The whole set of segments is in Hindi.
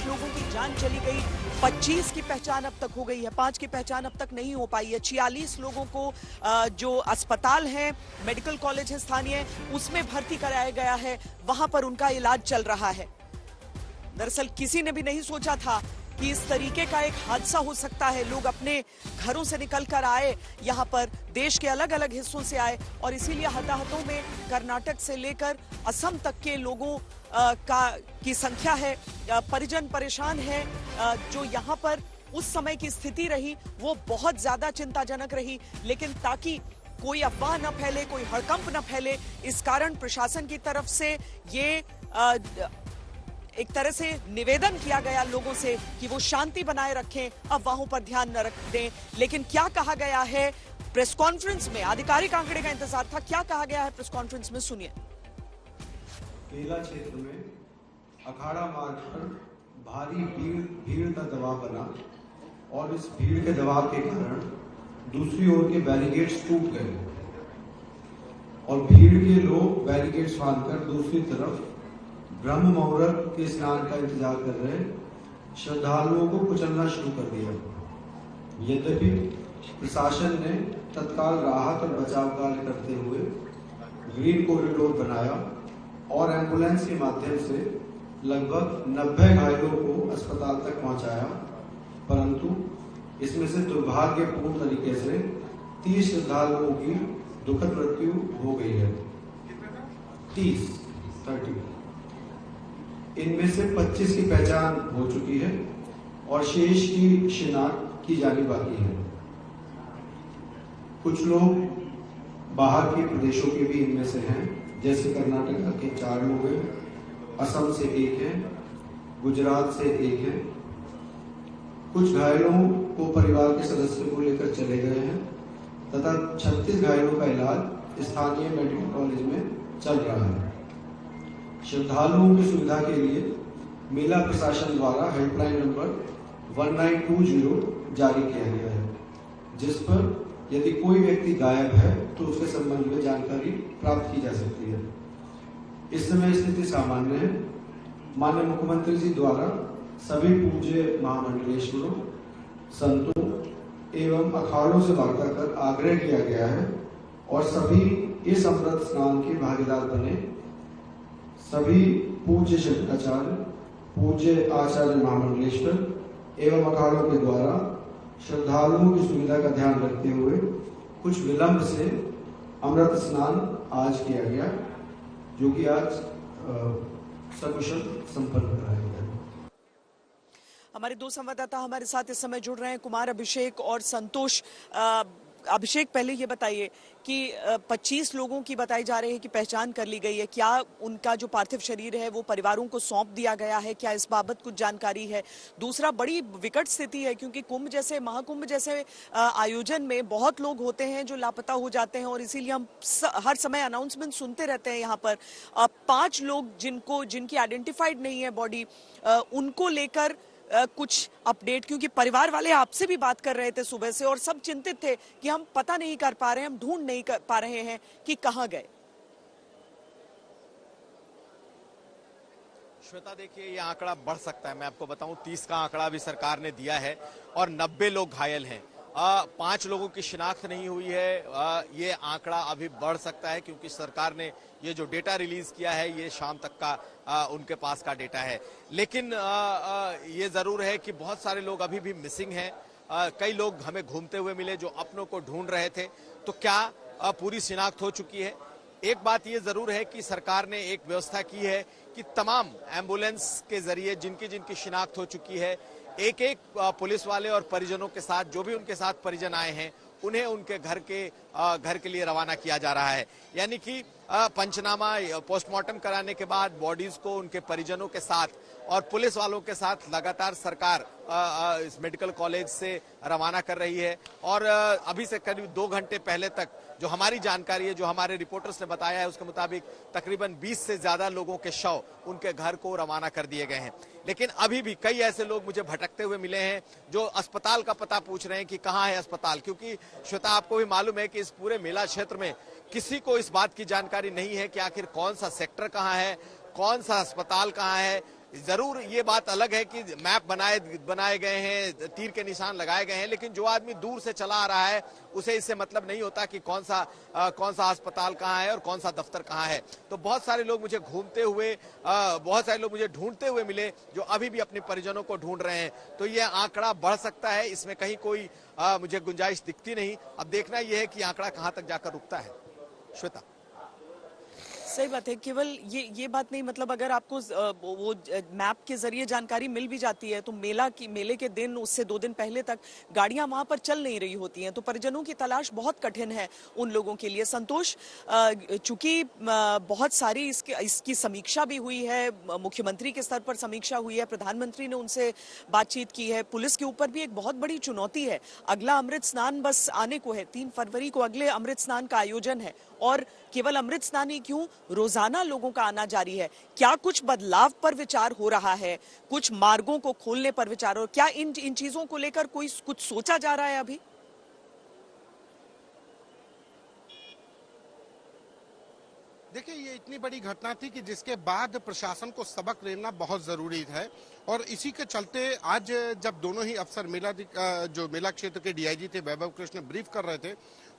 लोगों की जान चली गई, 25 की पहचान अब तक हो गई है, 5 की पहचान अब तक नहीं हो पाई है। 46 लोगों को जो अस्पताल है, मेडिकल कॉलेज है स्थानीय, उसमें भर्ती कराया गया है, वहां पर उनका इलाज चल रहा है। दरअसल किसी ने भी नहीं सोचा था कि इस तरीके का एक हादसा हो सकता है। लोग अपने घरों से निकलकर आए, यहाँ पर देश के अलग अलग हिस्सों से आए, और इसीलिए हताहतों में कर्नाटक से लेकर असम तक के लोगों की संख्या है। परिजन परेशान है। जो यहाँ पर उस समय की स्थिति रही वो बहुत ज्यादा चिंताजनक रही, लेकिन ताकि कोई अफवाह न फैले, कोई हड़कंप न फैले, इस कारण प्रशासन की तरफ से ये एक तरह से निवेदन किया गया लोगों से कि वो शांति बनाए रखें, अफवाहों पर ध्यान न रख दें। लेकिन क्या कहा गया है प्रेस कॉन्फ्रेंस में, आधिकारिक आंकड़े का इंतजार था, क्या कहा गया है प्रेस कॉन्फ्रेंस में, सुनिए। मेला क्षेत्र में अखाड़ा मार्ग पर भारी भीड़ का दबाव बना और इस भीड़ के दबाव के कारण दूसरी ओर के बैरिकेड्स टूट गए और भीड़ के लोग बैरिकेड्स बांधकर दूसरी तरफ ब्रह्म मुहूर्त के स्नान का इंतजार कर रहे श्रद्धालुओं को कुचलना शुरू कर दिया। यद्यपि प्रशासन ने तत्काल राहत और बचाव कार्य करते हुए ग्रीन कॉरिडोर बनाया और एम्बुलेंस के माध्यम से लगभग 90 घायलों को अस्पताल तक पहुंचाया, परंतु इसमें से दुर्भाग्यपूर्ण तरीके से 30 श्रद्धालुओं की दुखद मृत्यु हो गई है। 30 इनमें से 25 की पहचान हो चुकी है और शेष की शिनाख्त की जानी बाकी है। कुछ लोग बाहर के प्रदेशों के भी इनमें से हैं, जैसे कर्नाटक के 4 लोग हैं, असम से 1 है, गुजरात से 1 है। कुछ घायलों को परिवार के सदस्यों को लेकर चले गए हैं तथा 36 घायलों का इलाज स्थानीय मेडिकल कॉलेज में चल रहा है। श्रद्धालुओं की सुविधा के लिए मेला प्रशासन द्वारा हेल्पलाइन नंबर 1920 जारी किया गया है, जिस पर यदि कोई व्यक्ति गायब है तो उसके संबंध में जानकारी प्राप्त की जा सकती है। इस समय स्थिति सामान्य है। माननीय मुख्यमंत्री जी द्वारा सभी पूज्य महामंडलेश्वरों, संतों एवं अखाड़ों से वार्ता कर आग्रह किया गया है और सभी इस अमृत स्नान के भागीदार बने। सभी पूज्य शंकराचार्य, पूज्य आचार्य महामंडलेश्वर एवं अखाड़ों के द्वारा श्रद्धालुओं की सुविधा का ध्यान रखते हुए कुछ विलंब से अमृत स्नान आज किया गया, जो कि आज सकुशल संपन्न कराया गया। हमारे 2 संवाददाता हमारे साथ इस समय जुड़ रहे हैं, कुमार, अभिषेक और संतोष। अभिषेक, पहले ये बताइए कि 25 लोगों की बताई जा रही है कि पहचान कर ली गई है। क्या उनका जो पार्थिव शरीर है वो परिवारों को सौंप दिया गया है? क्या इस बाबत कुछ जानकारी है? दूसरा, बड़ी विकट स्थिति है क्योंकि कुंभ जैसे, महाकुंभ जैसे आयोजन में बहुत लोग होते हैं जो लापता हो जाते हैं और इसीलिए हम हर समय अनाउंसमेंट सुनते रहते हैं। यहाँ पर 5 लोग जिनकी आइडेंटिफाइड नहीं है बॉडी, उनको लेकर कुछ अपडेट, क्योंकि परिवार वाले आपसे भी बात कर रहे थे सुबह से और सब चिंतित थे कि हम पता नहीं कर पा रहे हैं, हम ढूंढ नहीं कर पा रहे हैं कि कहां गए। श्वेता, देखिए ये आंकड़ा बढ़ सकता है। मैं आपको बताऊं 30 का आंकड़ा भी सरकार ने दिया है और 90 लोग घायल हैं। 5 लोगों की शिनाख्त नहीं हुई है। ये आंकड़ा अभी बढ़ सकता है क्योंकि सरकार ने ये जो डेटा रिलीज किया है ये शाम तक का उनके पास का डेटा है। लेकिन ये जरूर है कि बहुत सारे लोग अभी भी मिसिंग हैं। कई लोग हमें घूमते हुए मिले जो अपनों को ढूंढ रहे थे। तो क्या पूरी शिनाख्त हो चुकी है? एक बात ये जरूर है कि सरकार ने एक व्यवस्था की है कि तमाम एम्बुलेंस के जरिए जिनकी शिनाख्त हो चुकी है, एक पुलिस वाले और परिजनों के साथ, जो भी उनके साथ परिजन आए हैं, उन्हें उनके घर के लिए रवाना किया जा रहा है। यानी कि पंचनामा, पोस्टमार्टम कराने के बाद बॉडीज को उनके परिजनों के साथ और पुलिस वालों के साथ लगातार सरकार इस मेडिकल कॉलेज से रवाना कर रही है। और अभी से करीब 2 घंटे पहले तक जो हमारी जानकारी है, जो हमारे रिपोर्टर्स ने बताया है, उसके मुताबिक तकरीबन 20 से ज्यादा लोगों के शव उनके घर को रवाना कर दिए गए हैं। लेकिन अभी भी कई ऐसे लोग मुझे भटकते हुए मिले हैं जो अस्पताल का पता पूछ रहे हैं कि कहाँ है अस्पताल, क्योंकि श्वेता, आपको भी मालूम है कि इस पूरे मेला क्षेत्र में किसी को इस बात की जानकारी नहीं है कि आखिर कौन सा सेक्टर कहाँ है, कौन सा अस्पताल कहाँ है। जरूर ये बात अलग है कि मैप बनाए गए हैं, तीर के निशान लगाए गए हैं, लेकिन जो आदमी दूर से चला आ रहा है उसे इससे मतलब नहीं होता कि कौन सा अस्पताल कहाँ है और कौन सा दफ्तर कहाँ है। तो बहुत सारे लोग मुझे बहुत सारे लोग मुझे ढूंढते हुए मिले जो अभी भी अपने परिजनों को ढूंढ रहे हैं। तो ये आंकड़ा बढ़ सकता है, इसमें कहीं कोई मुझे गुंजाइश दिखती नहीं। अब देखना यह है कि आंकड़ा कहां तक जाकर रुकता है। श्वेता, सही बात है। केवल ये बात नहीं, मतलब अगर आपको वो मैप के जरिए जानकारी मिल भी जाती है तो मेले के दिन उससे 2 दिन पहले तक गाड़ियां वहां पर चल नहीं रही होती हैं, तो परिजनों की तलाश बहुत कठिन है उन लोगों के लिए। संतोष, चूंकि बहुत सारी इसकी समीक्षा भी हुई है, मुख्यमंत्री के स्तर पर समीक्षा हुई है, प्रधानमंत्री ने उनसे बातचीत की है, पुलिस के ऊपर भी एक बहुत बड़ी चुनौती है। अगला अमृत स्नान बस आने को है, 3 फरवरी को अगले अमृत स्नान का आयोजन है, और केवल अमृत स्नान ही क्यों, रोजाना लोगों का आना जारी है। क्या कुछ बदलाव पर विचार हो रहा है, कुछ मार्गों को खोलने पर विचार हो, क्या इन चीजों को लेकर कोई कुछ सोचा जा रहा है अभी? देखिए, ये इतनी बड़ी घटना थी कि जिसके बाद प्रशासन को सबक लेना बहुत जरूरी है, और इसी के चलते आज जब दोनों ही अफसर जो मेला क्षेत्र के डीआईजी थे वैभव कृष्ण ब्रीफ कर रहे थे,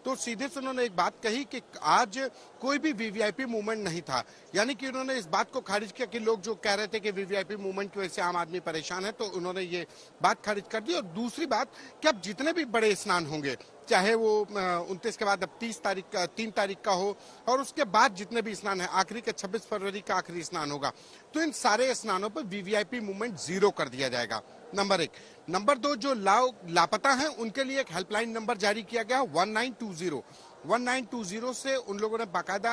तो सीधे से उन्होंने एक बात कही कि आज कोई भी वीवीआईपी मूवमेंट नहीं था। यानी कि उन्होंने इस बात को खारिज किया कि लोग जो कह रहे थे कि वीवीआईपी मूवमेंट की वजह से आम आदमी परेशान है, तो उन्होंने ये बात खारिज कर दी। और दूसरी बात कि अब जितने भी बड़े स्नान होंगे, चाहे वो 29 के बाद अब 3 तारीख का हो, और उसके बाद जितने भी स्नान है, आखिरी के 26 फरवरी का आखिरी स्नान होगा, तो इन सारे स्नानों पर वीवीआईपी मूवमेंट 0 कर दिया जाएगा। नंबर 1। नंबर 2, जो लापता हैं उनके लिए एक हेल्पलाइन नंबर जारी किया गया 1920 से उन लोगों ने बाकायदा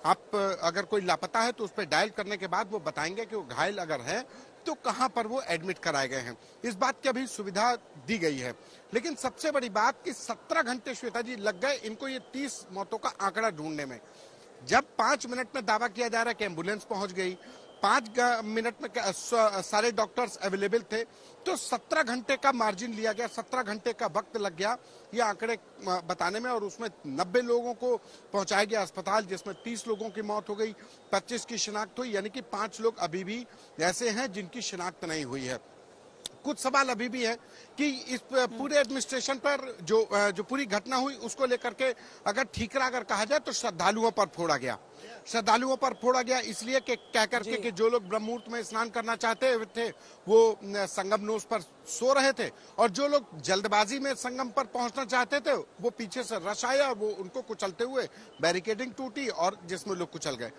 आप अगर कोई लापता है तो उस पर डायल करने के बाद वो बताएंगे कि वो घायल अगर है तो कहां पर वो एडमिट कराए गए हैं। इस बात की अभी सुविधा दी गई है। लेकिन सबसे बड़ी बात कि 17 घंटे श्वेता जी लग गए इनको ये 30 मौतों का आंकड़ा ढूंढने में। जब 5 मिनट में दावा किया जा रहा है कि एम्बुलेंस पहुंच गई, 5 मिनट में सारे डॉक्टर्स अवेलेबल थे, तो 17 घंटे का मार्जिन लिया गया, 17 घंटे का वक्त लग गया ये आंकड़े बताने में, और उसमें 90 लोगों को पहुंचाया गया अस्पताल, जिसमें 30 लोगों की मौत हो गई, 25 की शिनाख्त हुई, यानी कि 5 लोग अभी भी ऐसे हैं जिनकी शिनाख्त नहीं हुई है। कुछ सवाल अभी भी है कि इस पूरे एडमिनिस्ट्रेशन पर जो पूरी घटना हुई उसको लेकर के अगर ठीकरा अगर कहा जाए तो श्रद्धालुओं पर फोड़ा गया इसलिए कि कह करके कि जो लोग ब्रह्ममुहूर्त में स्नान करना चाहते थे वो संगम नोस पर सो रहे थे, और जो लोग जल्दबाजी में संगम पर पहुंचना चाहते थे वो पीछे से रश आया, वो उनको कुचलते हुए बैरिकेडिंग टूटी और जिसमें लोग कुचल गए।